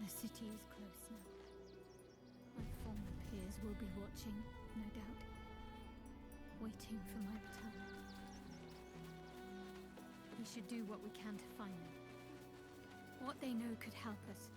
The city is close now. My former peers will be watching, no doubt, waiting for my return. We should do what we can to find them. What they know could help us.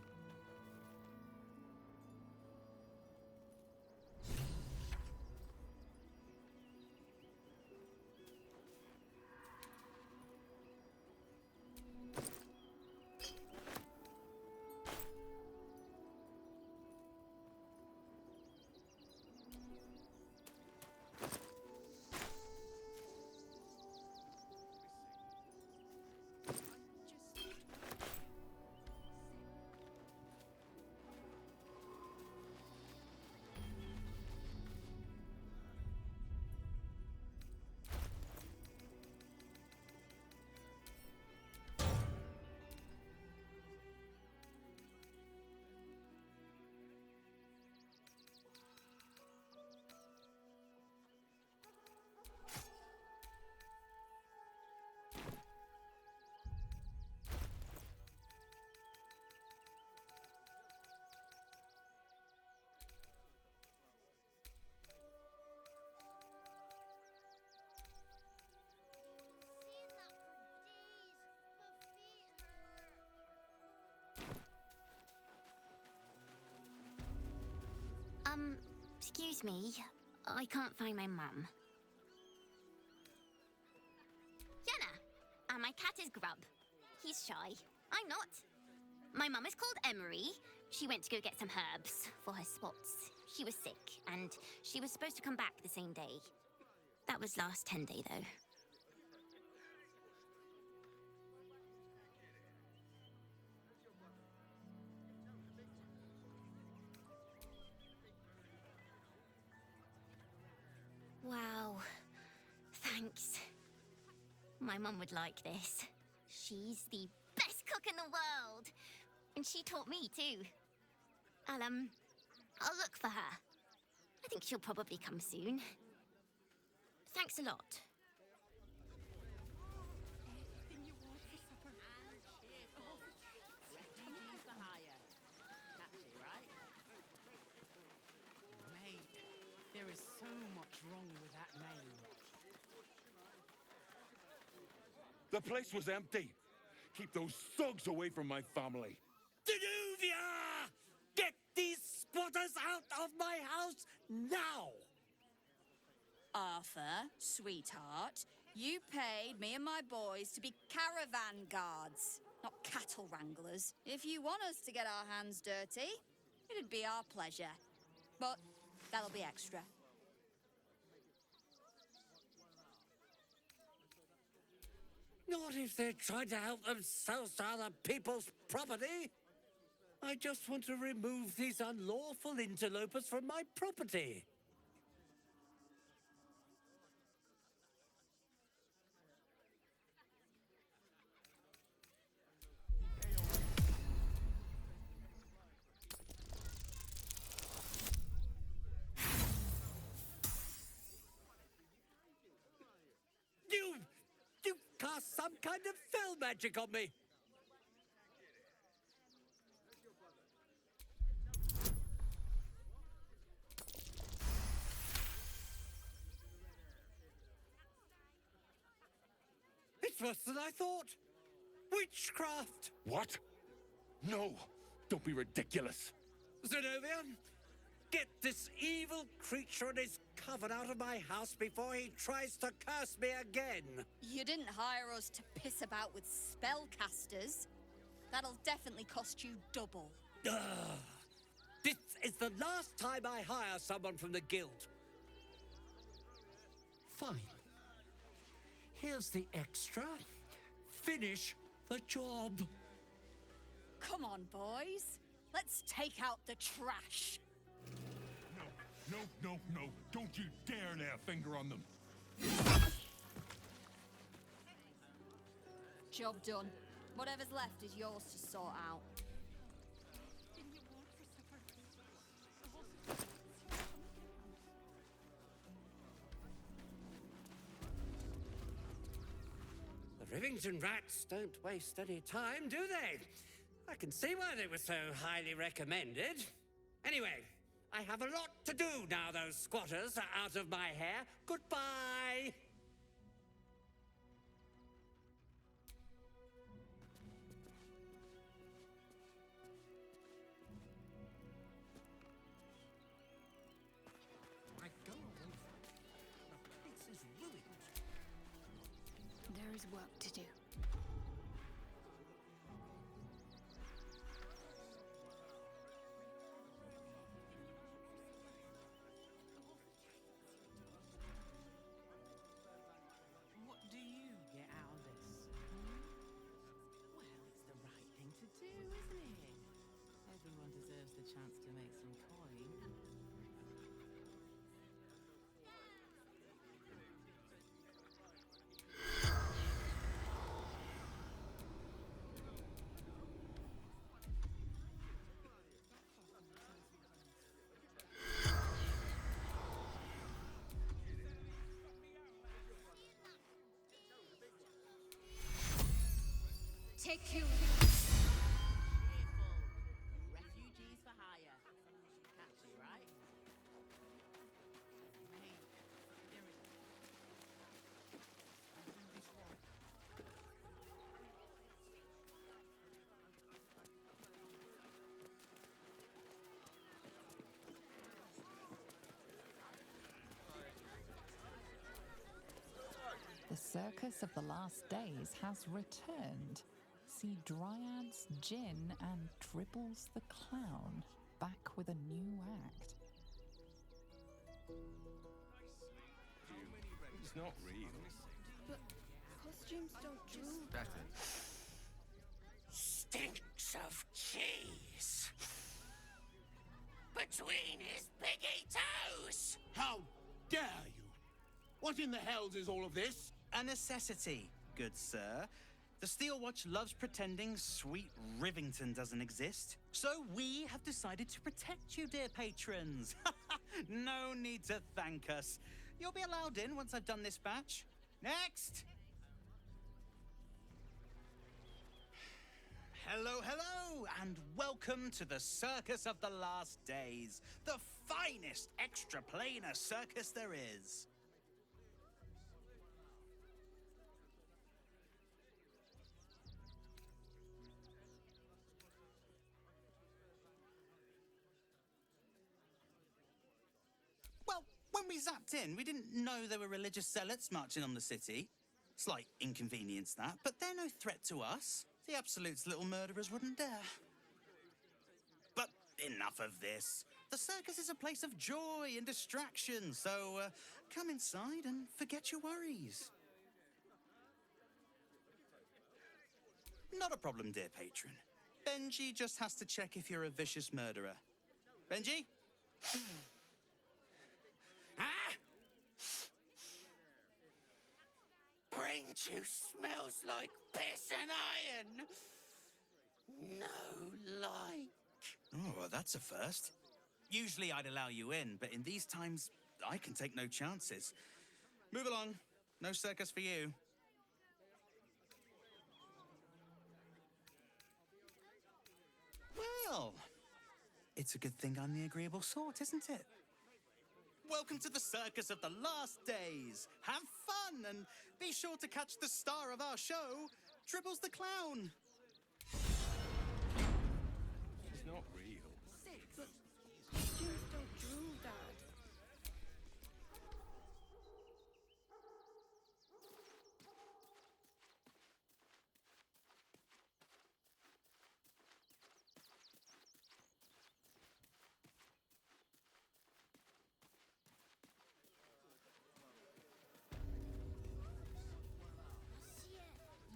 Excuse me. I can't find my mum. Jenna! My cat is Grub. He's shy. I'm not. My mum is called Emery. She went to go get some herbs for her spots. She was sick, and she was supposed to come back the same day. That was last 10 day, though. Wow. Thanks. My mum would like this. She's the best cook in the world. And she taught me, too. I'll look for her. I think she'll probably come soon. Thanks a lot. There is so much wrong with that name. The place was empty. Keep those thugs away from my family. Danuvia! Get these spotters out of my house now! Arthur, sweetheart, you paid me and my boys to be caravan guards, not cattle wranglers. If you want us to get our hands dirty, it'd be our pleasure. But that'll be extra. Not if they're trying to help themselves to other people's property. I just want to remove these unlawful interlopers from my property. You cast some kind of fell magic on me. It's worse than I thought. Witchcraft. What? No, don't be ridiculous. Zenobia, get this evil creature and his coven out of my house before he tries to curse me again. You didn't hire us to piss about with spellcasters. That'll definitely cost you double. Ugh. This is the last time I hire someone from the guild. Fine. Here's the extra. Finish the job. Come on, boys. Let's take out the trash. No. Don't you dare lay a finger on them. Job done. Whatever's left is yours to sort out. The Rivington rats don't waste any time, do they? I can see why they were so highly recommended. Anyway, I have a lot to do now those squatters are out of my hair. Goodbye! I go away from it. The place is ruined. There is work to do. What do you get out of this? Hmm? Well, it's the right thing to do, isn't it? Everyone deserves the chance to make some coin. Take you. Cheerful. Refugees for hire. Catchy, right? Hey, there is... The Circus of the Last Days has returned. See Dryads, Jin, and Dribbles the Clown back with a new act. It's not real. But costumes don't drool. Stinks of cheese between his piggy toes. How dare you? What in the hells is all of this? A necessity, good sir. The Steel Watch loves pretending sweet Rivington doesn't exist. So we have decided to protect you, dear patrons. No need to thank us. You'll be allowed in once I've done this batch. Next! Hello, hello, and welcome to the Circus of the Last Days, the finest extra-planar circus there is. Well, when we zapped in, we didn't know there were religious zealots marching on the city. Slight inconvenience, that, but they're no threat to us. The Absolute's little murderers wouldn't dare. But enough of this. The circus is a place of joy and distraction, so come inside and forget your worries. Not a problem, dear patron. Benji just has to check if you're a vicious murderer. Benji? Brain juice smells like piss and iron. No like. Oh, well, that's a first. Usually I'd allow you in, but in these times, I can take no chances. Move along. No circus for you. Well, it's a good thing I'm the agreeable sort, isn't it? Welcome to the Circus of the Last Days. Have fun and be sure to catch the star of our show, Dribbles the Clown. It's not real. But costumes don't drool, Dad.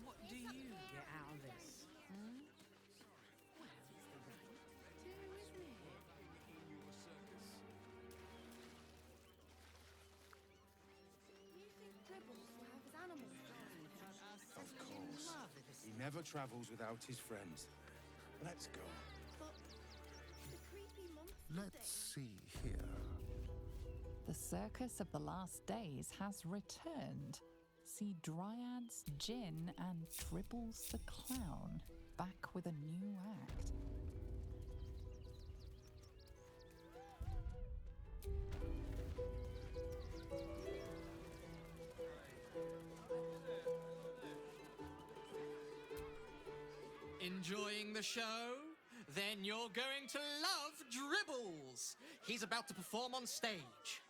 What do you get out of this? Hmm? Well, it's the right thing to do, isn't it? You think Dribbles will have his animals Of course. He never travels without his friends. Let's go. But the creepy monster Let's see here. The Circus of the Last Days has returned. See Dryads, Jin, and Dribbles the Clown back with a new act. Enjoying the show? Then you're going to love Dribbles. He's about to perform on stage.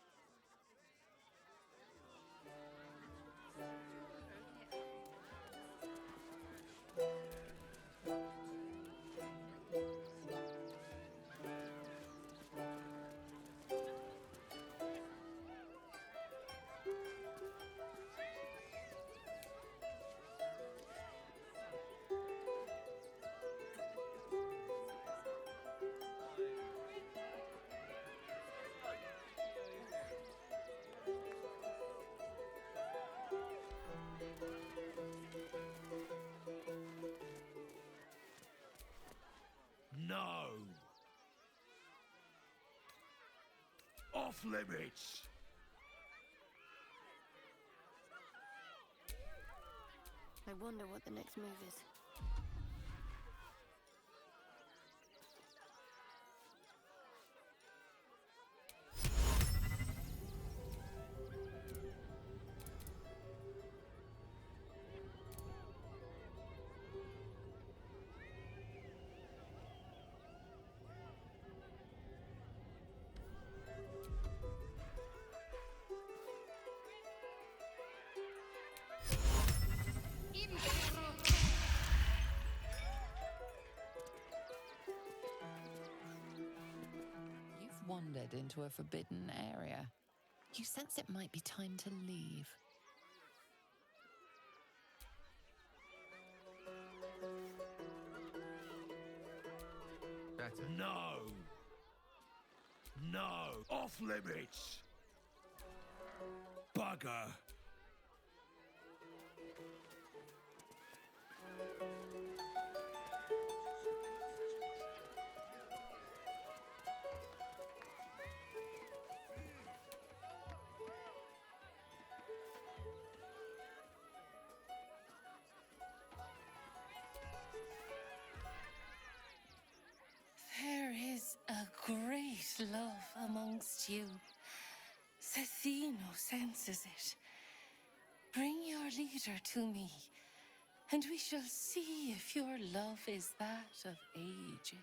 No. Off limits. I wonder what the next move is. You've wandered into a forbidden area. You sense it might be time to leave. Better. No. No. Off limits. Bugger. There is a great love amongst you. Cethino senses it. Bring your leader to me, and we shall see if your love is that of ages.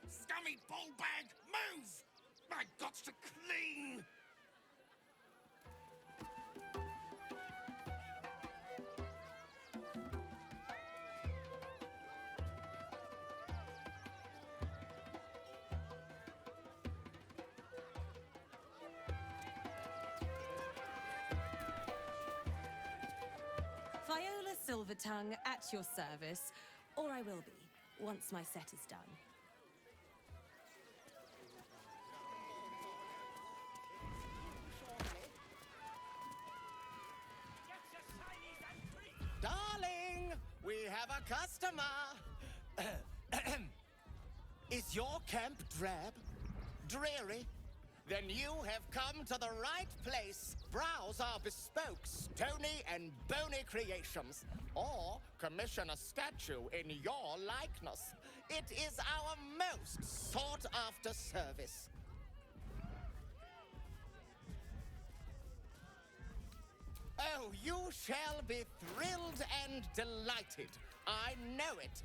Scummy ballbag, move! My gots to clean! Viola Silvertongue at your service, or I will be, once my set is done. Darling, we have a customer. Is your camp drab? Dreary? Then you have come to the right place. Browse our bespoke, stony and bony creations. Or commission a statue in your likeness. It is our most sought-after service. Oh, you shall be thrilled and delighted. I know it.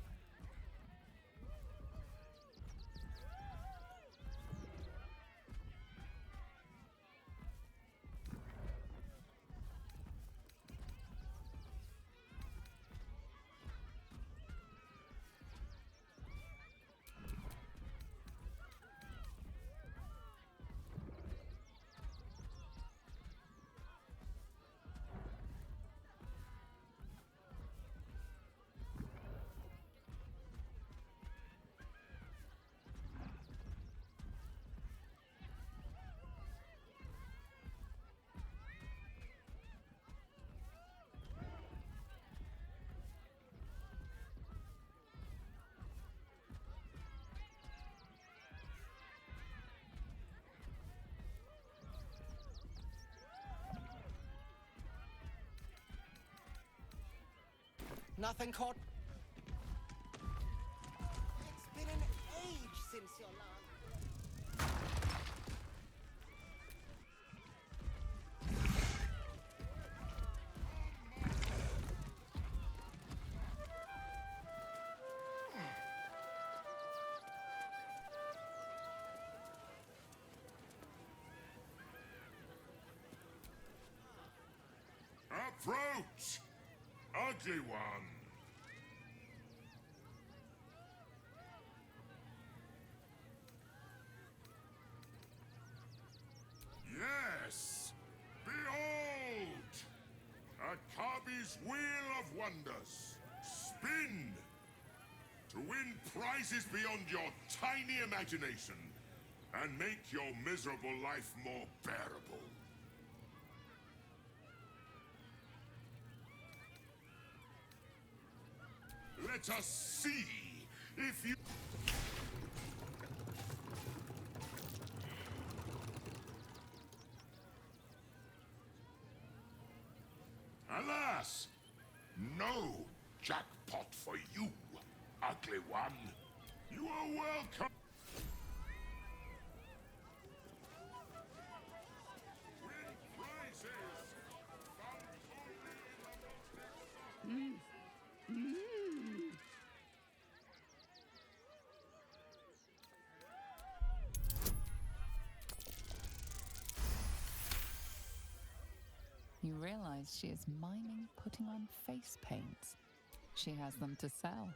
Nothing caught. It's been an age since your last. Fruit! Ugly one! Yes! Behold! Akabi's Wheel of Wonders! Spin! To win prizes beyond your tiny imagination and make your miserable life more bearable. Let us see if you... Alas! No jackpot for you, ugly one. You are welcome. Win prizes found only in the You realize she is mining putting on face paints. She has them to sell.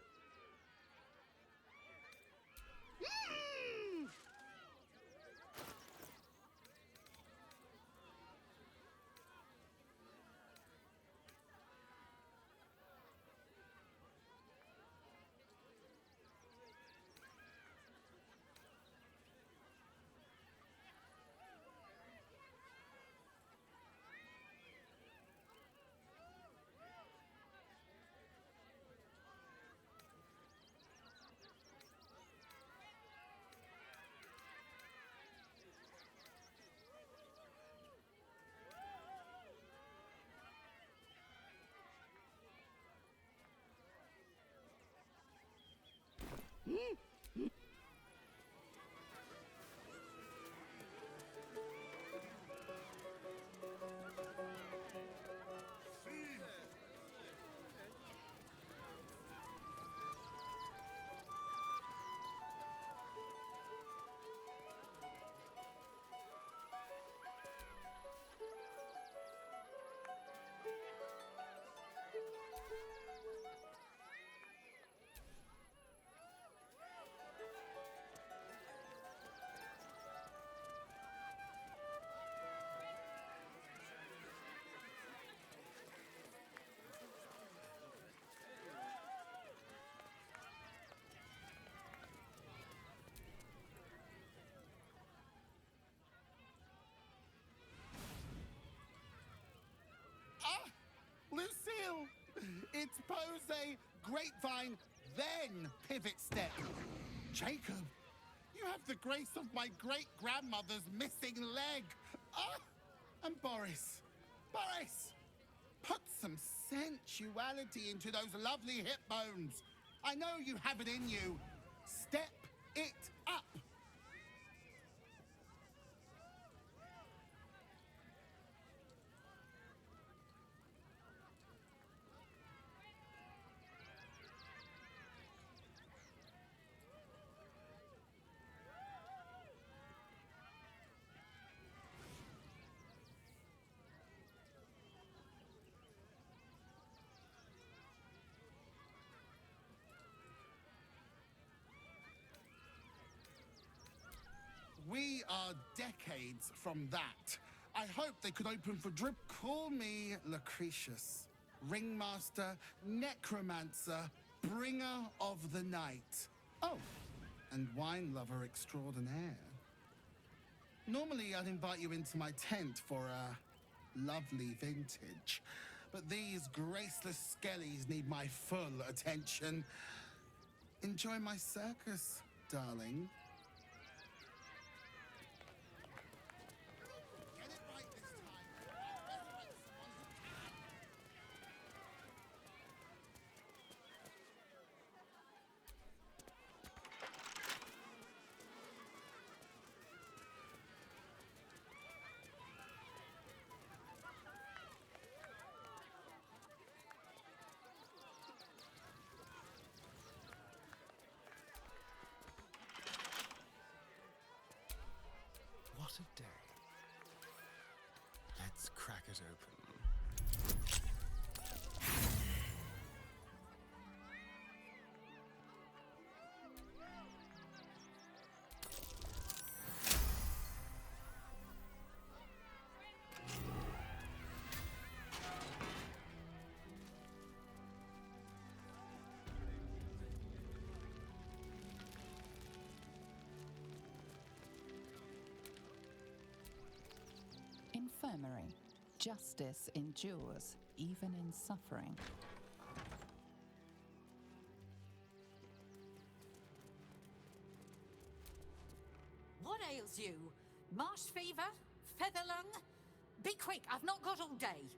Lucille! It's pose, grapevine, then pivot step. Jacob, you have the grace of my great-grandmother's missing leg. And Boris, put some sensuality into those lovely hip bones. I know you have it in you. Step it up. We are decades from that. I hope they could open for drip. Call me Lucretius, ringmaster, necromancer, bringer of the night. Oh, and wine lover extraordinaire. Normally, I'd invite you into my tent for a lovely vintage, but these graceless skellies need my full attention. Enjoy my circus, darling. What a day. Let's crack it open. Infirmary. Justice endures, even in suffering. What ails you? Marsh fever? Feather lung? Be quick, I've not got all day.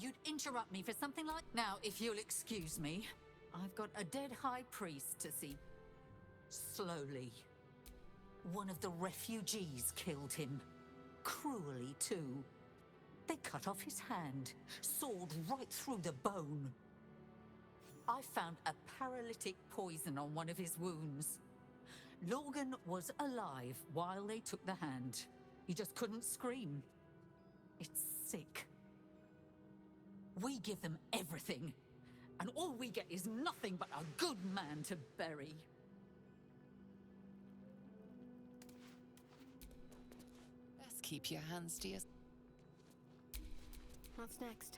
You'd interrupt me for something like... Now, if you'll excuse me, I've got a dead high priest to see. Slowly. One of the refugees killed him. Cruelly, too. They cut off his hand, sawed right through the bone. I found a paralytic poison on one of his wounds. Logan was alive while they took the hand. He just couldn't scream. It's sick. We give them everything, and all we get is nothing but a good man to bury. Best keep your hands to yourself. What's next?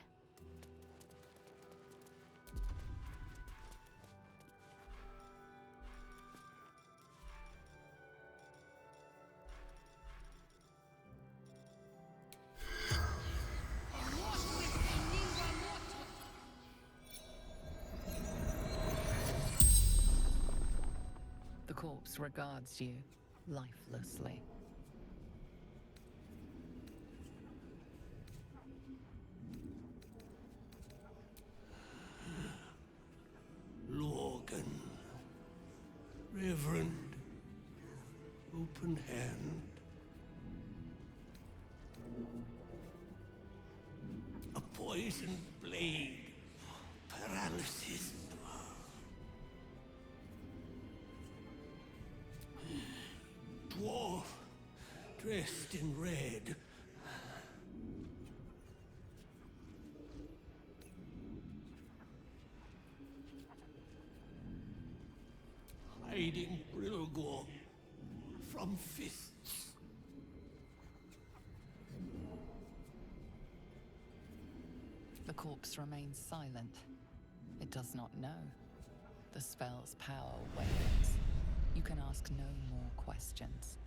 The corpse regards you lifelessly. Logan. Reverend. Open hand. A poisoned blade. Paralysis. Dwarf. Dressed in red. Hiding Brilgor from fists. The corpse remains silent. It does not know. The spell's power wanes. You can ask no more questions.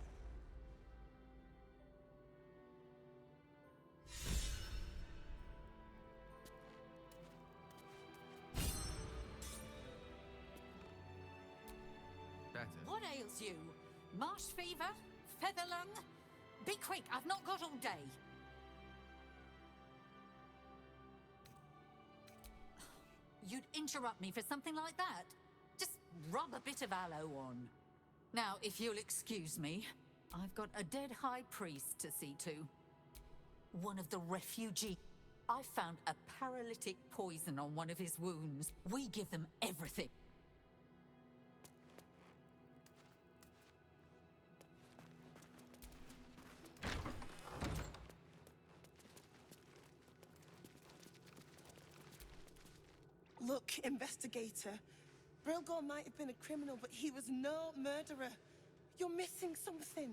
What ails you? Marsh fever? Feather lung? Be quick, I've not got all day. You'd interrupt me for something like that? Just rub a bit of aloe on. Now, if you'll excuse me, I've got a dead high priest to see to. One of the refugees. I found a paralytic poison on one of his wounds. We give them everything. Look, investigator. Brilgor might have been a criminal, but he was no murderer. You're missing something.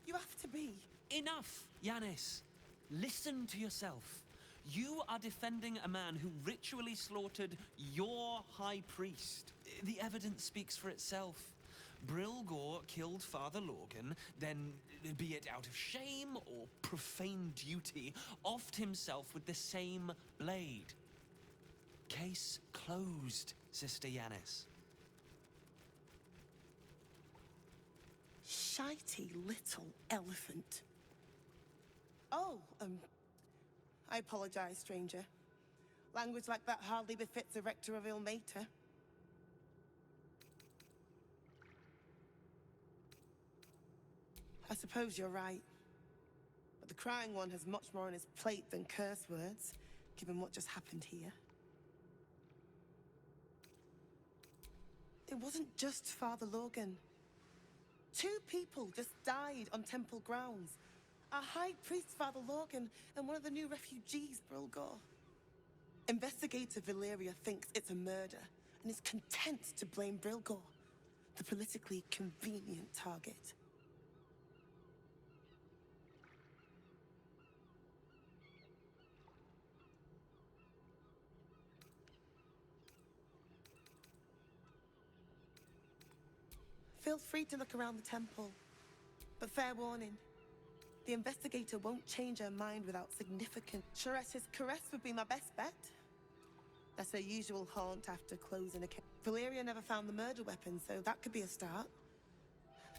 You have to be. Enough, Yanis. Listen to yourself. You are defending a man who ritually slaughtered your high priest. The evidence speaks for itself. Brilgor killed Father Logan, then, be it out of shame or profane duty, offed himself with the same blade. Case closed, Sister Yanis. Shitey little elephant. Oh, I apologize, stranger. Language like that hardly befits a rector of Ilmater. I suppose you're right. But the crying one has much more on his plate than curse words, given what just happened here. It wasn't just Father Logan. 2 people just died on temple grounds. Our High Priest, Father Logan, and one of the new refugees, Brilgor. Investigator Valeria thinks it's a murder, and is content to blame Brilgor, the politically convenient target. Feel free to look around the temple. But fair warning, the investigator won't change her mind without significant... Sharessa's caress would be my best bet. That's her usual haunt after closing a case. Valeria never found the murder weapon, so that could be a start.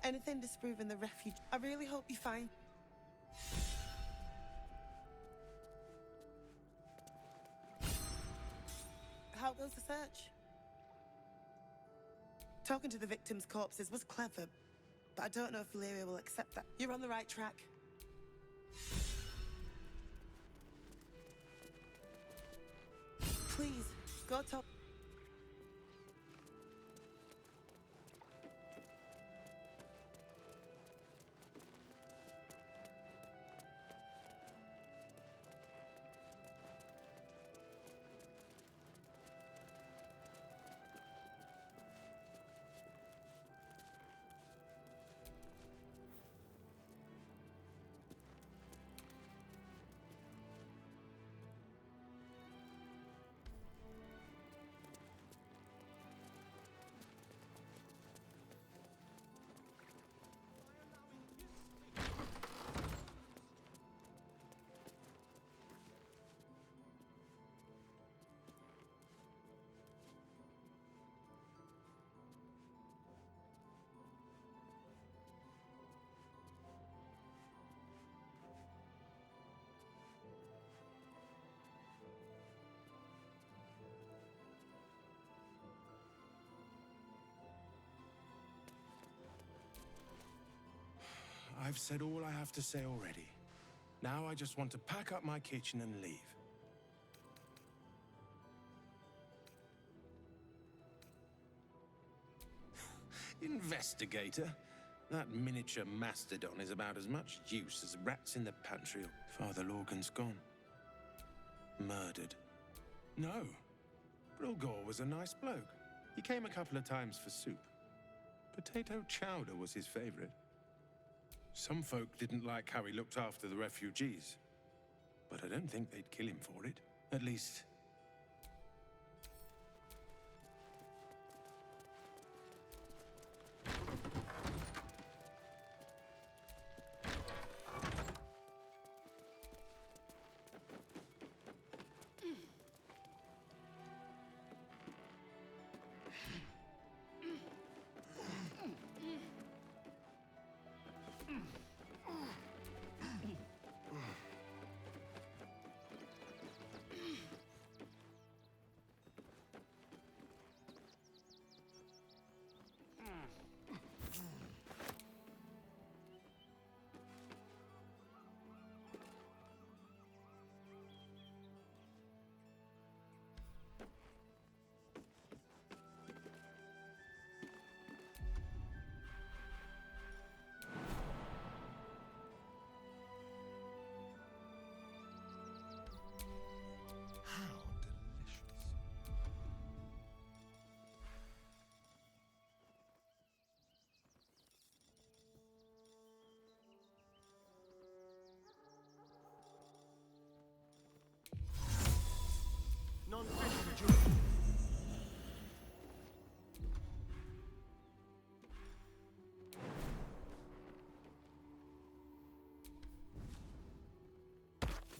Anything disproving the refuge. I really hope you find... How goes the search? Talking to the victims' corpses was clever, but I don't know if Valeria will accept that. You're on the right track. Please, go talk. I've said all I have to say already. Now I just want to pack up my kitchen and leave. Investigator? That miniature mastodon is about as much use as rats in the pantry. Father Lorgan's gone. Murdered. No. Brilgor was a nice bloke. He came a couple of times for soup. Potato chowder was his favorite. Some folk didn't like how he looked after the refugees, but I don't think they'd kill him for it. At least...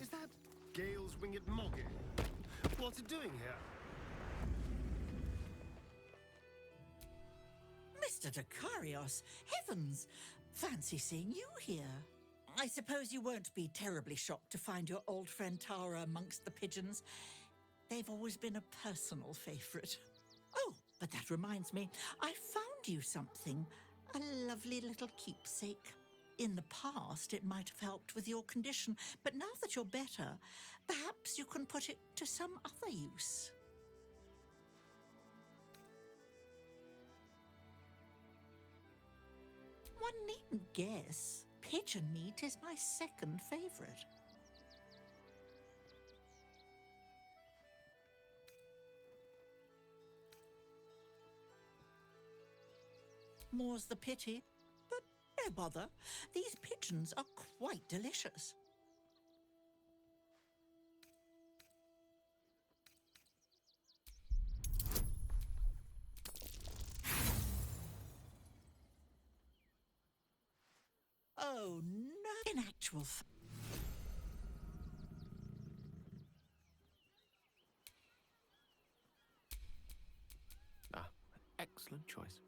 Is that Gale's winged moggy? What's it doing here? Mr. Dakarios, heavens! Fancy seeing you here. I suppose you won't be terribly shocked to find your old friend Tara amongst the pigeons. They've always been a personal favourite. Oh, but that reminds me, I found you something. A lovely little keepsake. In the past, it might have helped with your condition, but now that you're better, perhaps you can put it to some other use. One needn't guess. Pigeon meat is my second favourite. More's the pity, but no bother. These pigeons are quite delicious. Oh, no. In actual fact. Ah, excellent choice.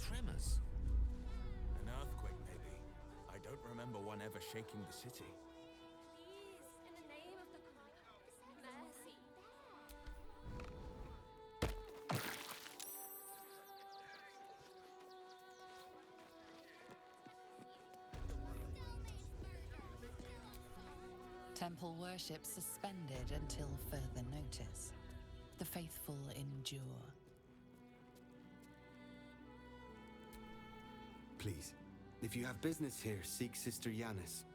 Tremors. An earthquake, maybe. I don't remember one ever shaking the city. Please, in the name of the mercy. Temple worship suspended until further notice. The faithful endure. Please, if you have business here, seek Sister Yanis.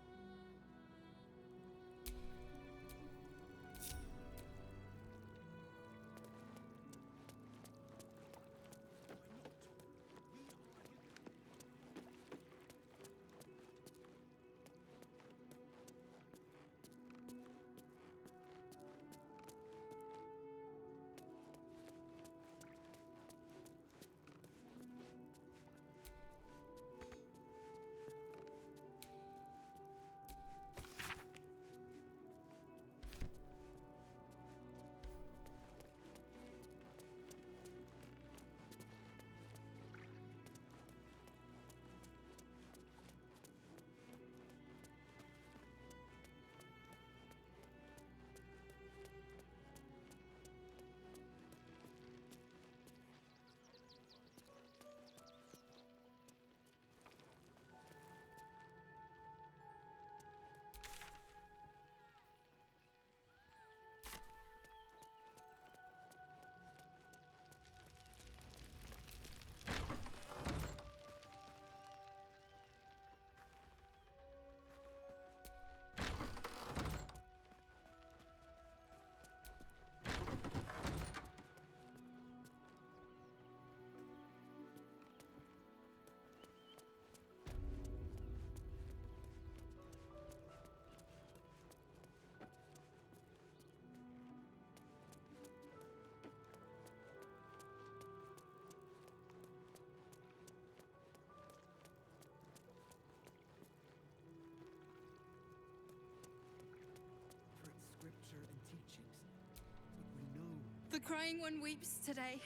The Crying One weeps today.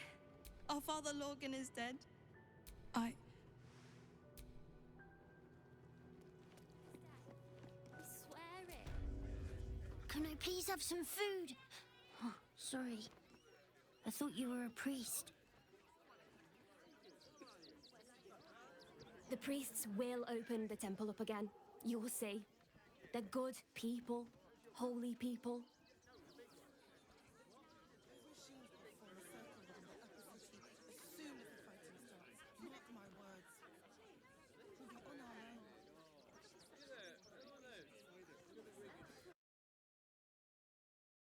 Our Father Lorgan is dead. I swear it. Can I please have some food? Oh, sorry. I thought you were a priest. The priests will open the temple up again. You'll see. They're good people, holy people.